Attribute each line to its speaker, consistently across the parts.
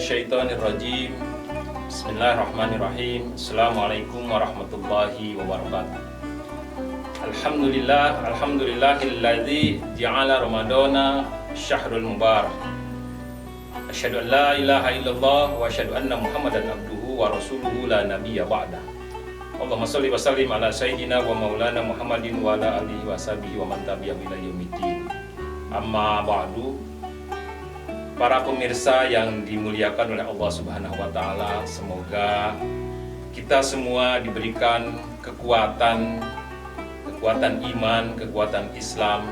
Speaker 1: minasyaitonirrajim. Bismillahirrahmanirrahim. Assalamualaikum warahmatullahi wabarakatuh. Alhamdulillahilladzi ja'ala Ramadana syahrul mubarak. Asyhadu an la ilaha illallah wa asyhadu anna Muhammadan abduhu wa rasuluhu la nabiyya ba'da. Allahumma shalli wa sallim ala sayyidina wa maulana Muhammadin wa ala alihi wa sahbihi wa man tabi'ahu ila yaumiddin. Amma ba'du. Para pemirsa yang dimuliakan oleh Allah Subhanahu wa taala, semoga kita semua diberikan kekuatan iman, kekuatan Islam,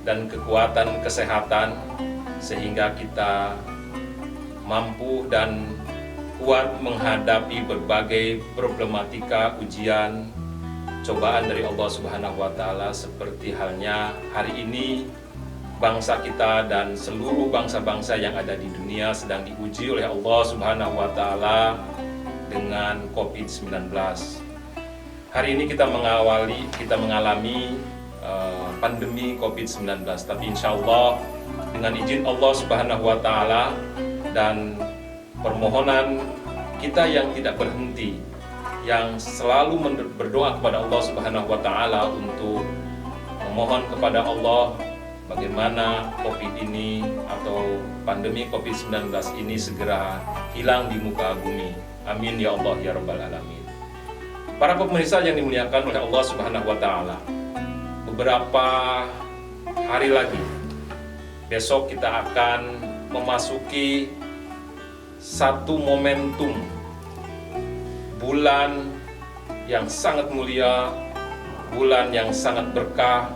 Speaker 1: dan kekuatan kesehatan sehingga kita mampu dan kuat menghadapi berbagai problematika, ujian, cobaan dari Allah Subhanahu wa taala, seperti halnya hari ini bangsa kita dan seluruh bangsa-bangsa yang ada di dunia sedang diuji oleh Allah Subhanahu wa taala dengan COVID-19. Hari ini kita mengalami pandemi COVID-19, tapi insya Allah dengan izin Allah Subhanahu wa taala dan permohonan kita yang tidak berhenti, yang selalu berdoa kepada Allah Subhanahu wa taala untuk memohon kepada Allah bagaimana COVID ini atau pandemi COVID-19 ini segera hilang di muka bumi. Amin ya Allah ya Rabbal Alamin. Para pemirsa yang dimuliakan oleh Allah Subhanahu wa taala, beberapa hari lagi besok kita akan memasuki satu momentum bulan yang sangat mulia, bulan yang sangat berkah,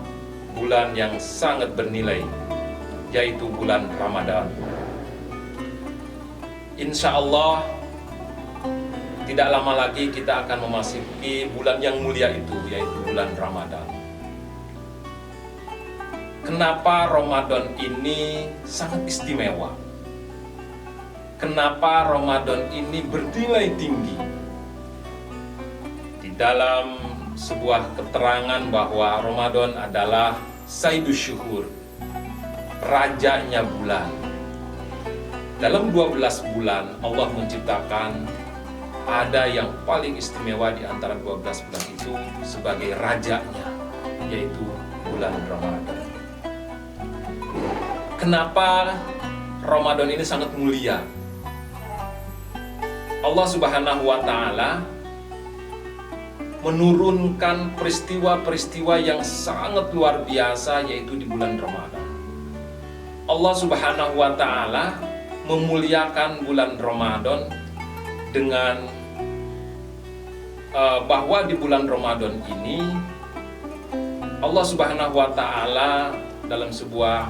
Speaker 1: bulan yang sangat bernilai, yaitu bulan Ramadan. Insya Allah tidak lama lagi kita akan memasuki bulan yang mulia itu, yaitu bulan Ramadan. Kenapa Ramadan ini sangat istimewa? Kenapa Ramadan ini bernilai tinggi? Di dalam sebuah keterangan bahwa Ramadan adalah Sayyidus Syuhur, rajanya bulan. Dalam 12 bulan Allah menciptakan ada yang paling istimewa di antara 12 bulan itu sebagai rajanya, yaitu bulan Ramadan. Kenapa Ramadan ini sangat mulia? Allah Subhanahu wa taala menurunkan peristiwa-peristiwa yang sangat luar biasa, yaitu di bulan Ramadan. Allah Subhanahu wa taala memuliakan bulan Ramadan dengan bahwa di bulan Ramadan ini Allah Subhanahu wa taala dalam sebuah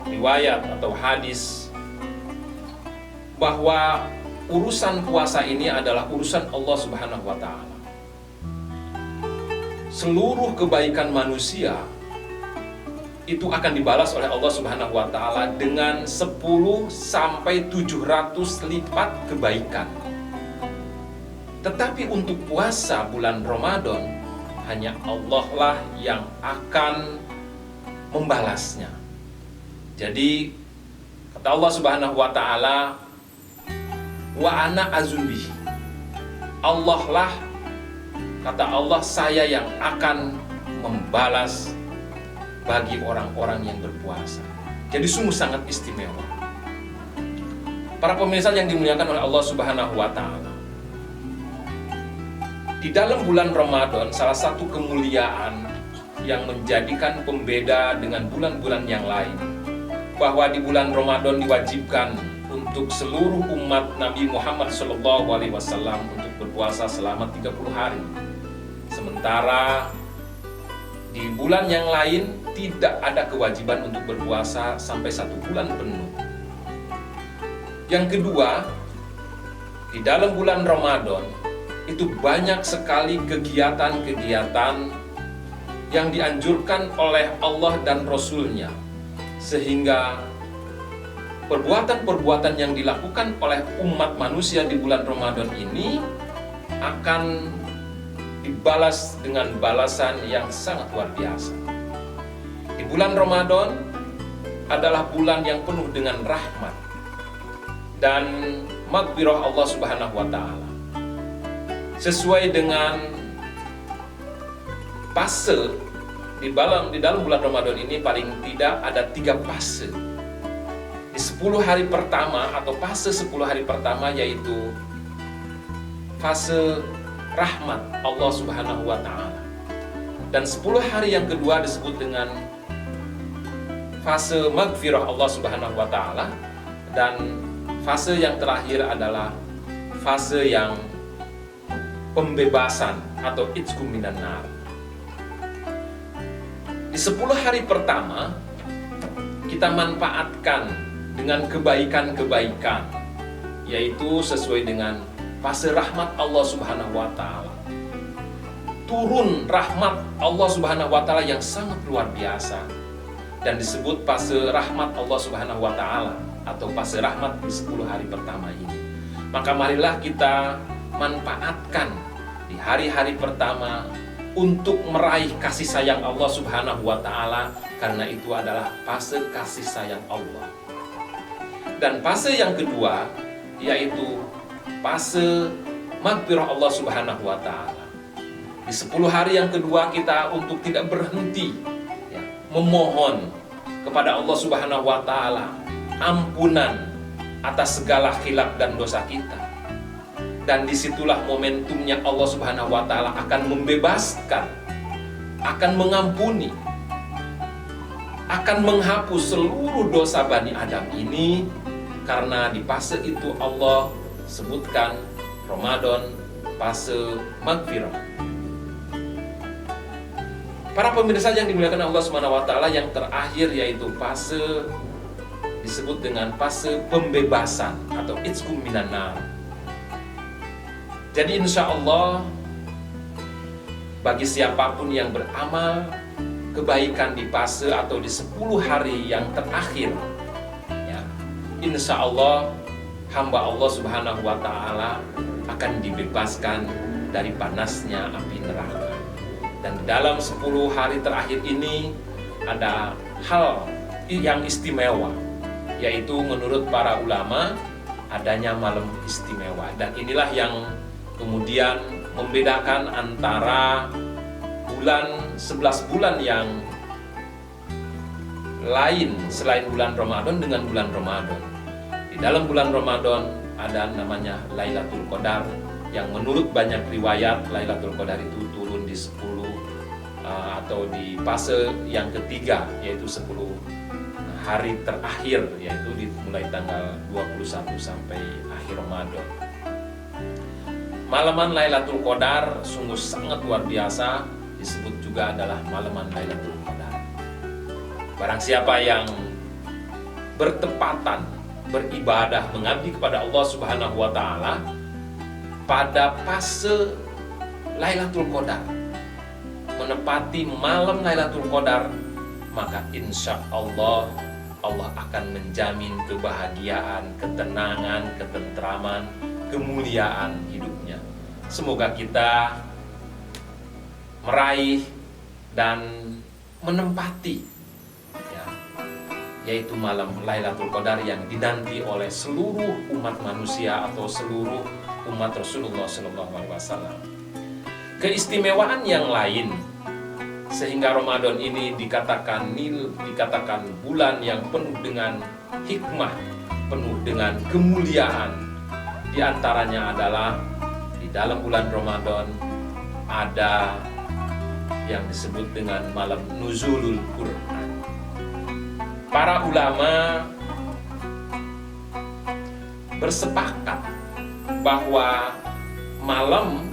Speaker 1: riwayat atau hadis bahwa urusan puasa ini adalah urusan Allah Subhanahu wa taala. Seluruh kebaikan manusia itu akan dibalas oleh Allah Subhanahu wa taala dengan 10 sampai 700 lipat kebaikan. Tetapi untuk puasa bulan Ramadan hanya Allah lah yang akan membalasnya. Jadi kata Allah Subhanahu wa taala, wa ana azunbi, Allah lah, kata Allah, saya yang akan membalas bagi orang-orang yang berpuasa. Jadi sungguh sangat istimewa. Para pemirsa yang dimuliakan oleh Allah Subhanahu wa taala, di dalam bulan Ramadan salah satu kemuliaan yang menjadikan pembeda dengan bulan-bulan yang lain, bahwa di bulan Ramadan diwajibkan untuk seluruh umat Nabi Muhammad SAW untuk berpuasa selama 30 hari. Sementara di bulan yang lain tidak ada kewajiban untuk berpuasa sampai 1 bulan penuh. Yang kedua, di dalam bulan Ramadan itu banyak sekali kegiatan-kegiatan yang dianjurkan oleh Allah dan Rasul-Nya, sehingga perbuatan-perbuatan yang dilakukan oleh umat manusia di bulan Ramadan ini akan dibalas dengan balasan yang sangat luar biasa. Di bulan Ramadan adalah bulan yang penuh dengan rahmat dan maghfirah Allah Subhanahu wa taala. Sesuai dengan fase di dalam bulan Ramadan ini, paling tidak ada 3 fase. Di 10 hari pertama atau fase 10 hari pertama, yaitu fase rahmat Allah Subhanahu wa taala. Dan 10 hari yang kedua disebut dengan fase maghfirah Allah Subhanahu wa taala, dan fase yang terakhir adalah fase yang pembebasan atau itqum minan nar. Di 10 hari pertama kita manfaatkan dengan kebaikan-kebaikan, yaitu sesuai dengan fase rahmat Allah Subhanahu wa taala. Turun rahmat Allah Subhanahu wa taala yang sangat luar biasa, dan disebut fase rahmat Allah Subhanahu wa taala atau fase rahmat di 10 hari pertama ini. Maka marilah kita manfaatkan di hari-hari pertama untuk meraih kasih sayang Allah Subhanahu wa taala, karena itu adalah fase kasih sayang Allah. Dan fase yang kedua yaitu fase maghfirah Allah Subhanahu wa taala. Di 10 hari yang kedua kita untuk tidak berhenti memohon kepada Allah Subhanahu wa taala ampunan atas segala khilaf dan dosa kita. Dan disitulah momentumnya Allah Subhanahu wa taala akan membebaskan, akan mengampuni, akan menghapus seluruh dosa Bani Adam ini, karena di fase itu Allah sebutkan Ramadan fase maghfirah. Para pemirsa yang dimuliakan Allah Subhanahu wa taala, yang terakhir yaitu fase disebut dengan fase pembebasan atau itqum minan nar. Jadi insya Allah bagi siapapun yang beramal kebaikan di fase atau di 10 hari yang terakhir, ya, insya Allah hamba Allah Subhanahu wa taala akan dibebaskan dari panasnya api neraka. Dan dalam 10 hari terakhir ini ada hal yang istimewa, yaitu menurut para ulama adanya malam istimewa. Dan inilah yang kemudian membedakan antara 11 bulan yang lain selain bulan Ramadan dengan bulan Ramadan. Di dalam bulan Ramadan ada namanya Lailatul Qadar, yang menurut banyak riwayat Lailatul Qadar itu turun di 10 atau di fase yang ketiga, yaitu 10 hari terakhir, yaitu dimulai tanggal 21 sampai akhir Ramadan. Malaman Lailatul Qadar sungguh sangat luar biasa, disebut juga adalah malaman Lailatul Qadar. Barang siapa yang bertepatan beribadah mengabdi kepada Allah Subhanahu wa taala pada fase Lailatul Qadar, menepati malam Lailatul Qadar, maka insya Allah Allah akan menjamin kebahagiaan, ketenangan, ketentraman, kemuliaan hidupnya. Semoga kita meraih dan menempati, ya, yaitu malam Lailatul Qadar yang dinanti oleh seluruh umat manusia atau seluruh umat Rasulullah SAW. Keistimewaan yang lain sehingga Ramadan ini dikatakan bulan yang penuh dengan hikmah, penuh dengan kemuliaan. Di antaranya adalah di dalam bulan Ramadan ada yang disebut dengan malam nuzulul Quran. Para ulama bersepakat bahwa malam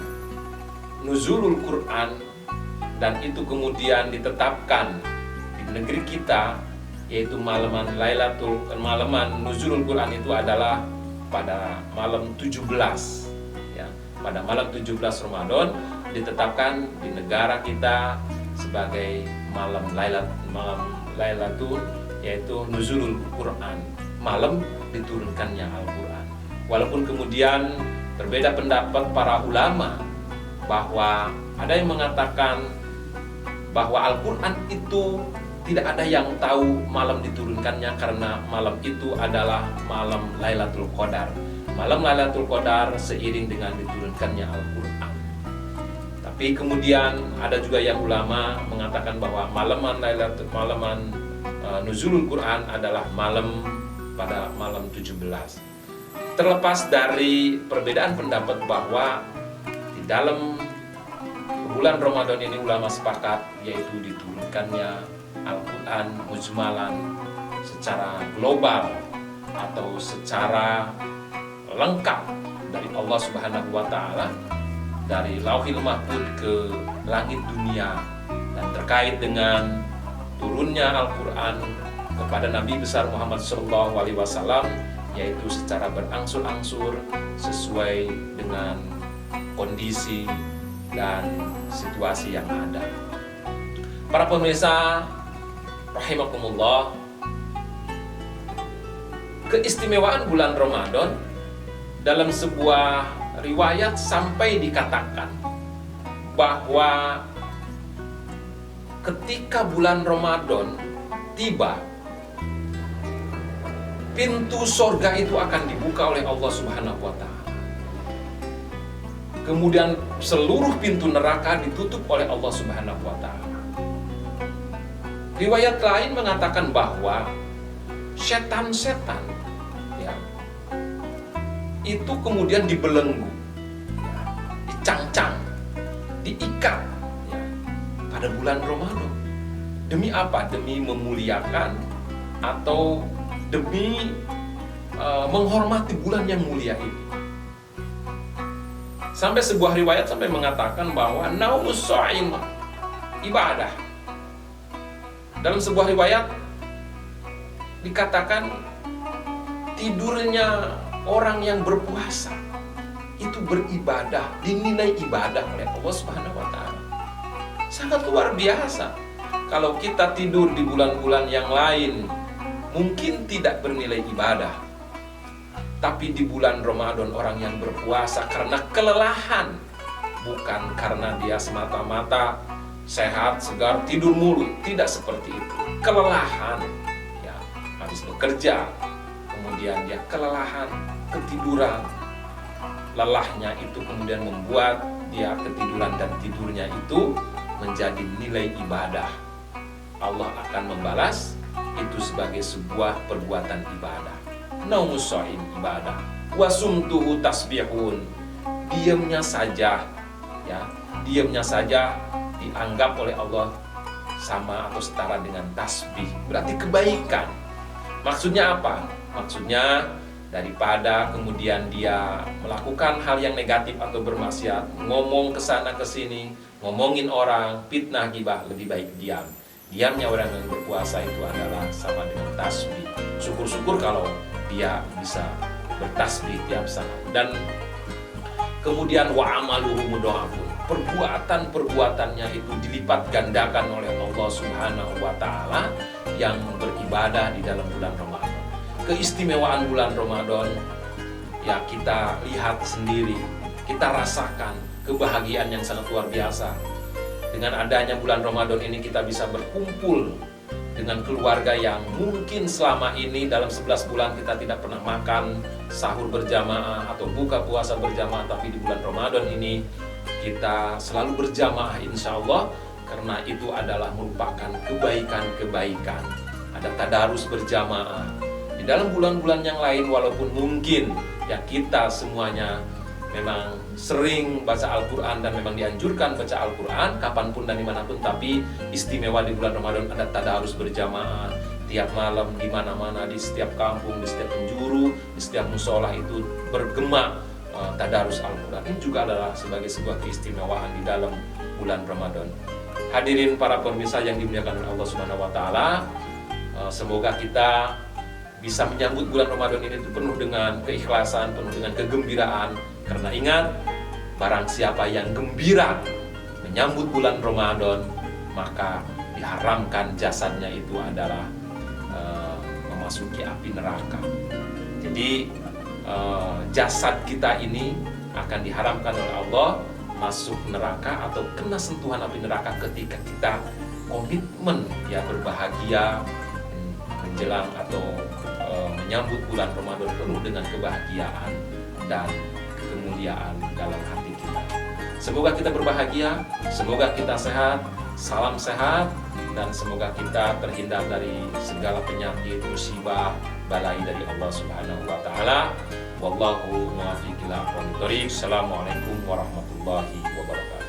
Speaker 1: nuzulul Quran, dan itu kemudian ditetapkan di negeri kita, yaitu malaman nuzulul Quran itu adalah pada malam 17, ya, pada malam 17 Ramadan ditetapkan di negara kita sebagai malam Lailatul, yaitu nuzulul Quran, malam diturunkannya Al-Quran. Walaupun kemudian berbeda pendapat para ulama, bahwa ada yang mengatakan bahwa Al-Quran itu tidak ada yang tahu malam diturunkannya, karena malam itu adalah malam Lailatul Qadar. Malam Lailatul Qadar seiring dengan diturunkannya Al-Quran. Tapi kemudian ada juga yang ulama mengatakan bahwa malaman Nuzulul Quran adalah pada malam 17. Terlepas dari perbedaan pendapat bahwa di dalam bulan Ramadan ini ulama sepakat yaitu diturunkannya Al-Quran mujmalan secara global atau secara lengkap dari Allah Subhanahu wa Ta'ala, dari Lauhil Mahfuz ke langit dunia, dan terkait dengan turunnya Al-Quran kepada Nabi besar Muhammad SAW, yaitu secara berangsur-angsur sesuai dengan kondisi dan situasi yang ada. Para pemirsa rahimakumullah, keistimewaan bulan Ramadan dalam sebuah riwayat sampai dikatakan bahwa ketika bulan Ramadan tiba, pintu sorga itu akan dibuka oleh Allah Subhanahu wa Ta'ala. Kemudian seluruh pintu neraka ditutup oleh Allah Subhanahu wa Ta'ala. Riwayat lain mengatakan bahwa setan-setan ya, itu kemudian dibelenggu, ya, dicangcang, diikat ya, pada bulan Ramadan. Demi apa? Demi memuliakan atau demi menghormati bulan yang mulia ini. Sampai sebuah riwayat sampai mengatakan bahwa naumus shaim ibadah. Dalam sebuah riwayat dikatakan tidurnya orang yang berpuasa itu beribadah, dinilai ibadah oleh Allah Subhanahu wa Ta'ala. Sangat luar biasa. Kalau kita tidur di bulan-bulan yang lain mungkin tidak bernilai ibadah, tapi di bulan Ramadan orang yang berpuasa karena kelelahan, bukan karena dia semata-mata sehat, segar, tidur mulu, tidak seperti itu. Kelelahan, ya, habis bekerja, kemudian dia kelelahan, ketiduran, lelahnya itu kemudian membuat dia ketiduran, dan tidurnya itu menjadi nilai ibadah. Allah akan membalas itu sebagai sebuah perbuatan ibadah. Naumus shaim ibadah, wasumtuhu tasbihun, diamnya saja, ya, diamnya saja dianggap oleh Allah sama atau setara dengan tasbih, berarti kebaikan. Maksudnya apa? Maksudnya daripada kemudian dia melakukan hal yang negatif atau bermaksiat, ngomong kesana kesini, ngomongin orang, fitnah, gibah, lebih baik diam. Diamnya orang yang berpuasa itu adalah sama dengan tasbih. Syukur-syukur kalau dia bisa bertasbih tiap saat. Dan kemudian wa amaluhu mudha'afun, perbuatan-perbuatannya itu dilipat gandakan oleh Allah Subhanahu wa Ta'ala yang beribadah di dalam bulan Ramadan. Keistimewaan bulan Ramadan ya kita lihat sendiri, kita rasakan kebahagiaan yang sangat luar biasa. Dengan adanya bulan Ramadan ini kita bisa berkumpul dengan keluarga yang mungkin selama ini dalam 11 bulan kita tidak pernah makan sahur berjamaah atau buka puasa berjamaah, tapi di bulan Ramadan ini kita selalu berjamaah insya Allah, karena itu adalah merupakan kebaikan-kebaikan. Ada tadarus berjamaah. Di dalam bulan-bulan yang lain walaupun mungkin ya kita semuanya memang sering baca Al-Quran dan memang dianjurkan baca Al-Quran kapanpun dan dimanapun, tapi istimewa di bulan Ramadan ada tadarus berjamaah tiap malam, di mana-mana, di setiap kampung, di setiap penjuru, di setiap musola itu bergema tadarus Al-Quran. Ini juga adalah sebagai sebuah keistimewaan di dalam bulan Ramadan. Hadirin para pemirsa yang dimuliakan oleh Allah Subhanahu wa Ta'ala, semoga kita bisa menyambut bulan Ramadan ini penuh dengan keikhlasan, penuh dengan kegembiraan. Karena ingat, barang siapa yang gembira menyambut bulan Ramadan, maka diharamkan jasadnya itu adalah memasuki api neraka. Jadi jasad kita ini akan diharamkan oleh Allah masuk neraka atau kena sentuhan api neraka ketika kita komitmen ya berbahagia menjelang atau menyambut bulan Ramadan penuh dengan kebahagiaan dan kemuliaan dalam hati kita. Semoga kita berbahagia, semoga kita sehat, salam sehat, dan semoga kita terhindar dari segala penyakit, musibah, balai dari Allah Subhanahu wa taala. Wallahu muwaffiq ila aqwamit thoriq. Assalamualaikum warahmatullahi wabarakatuh.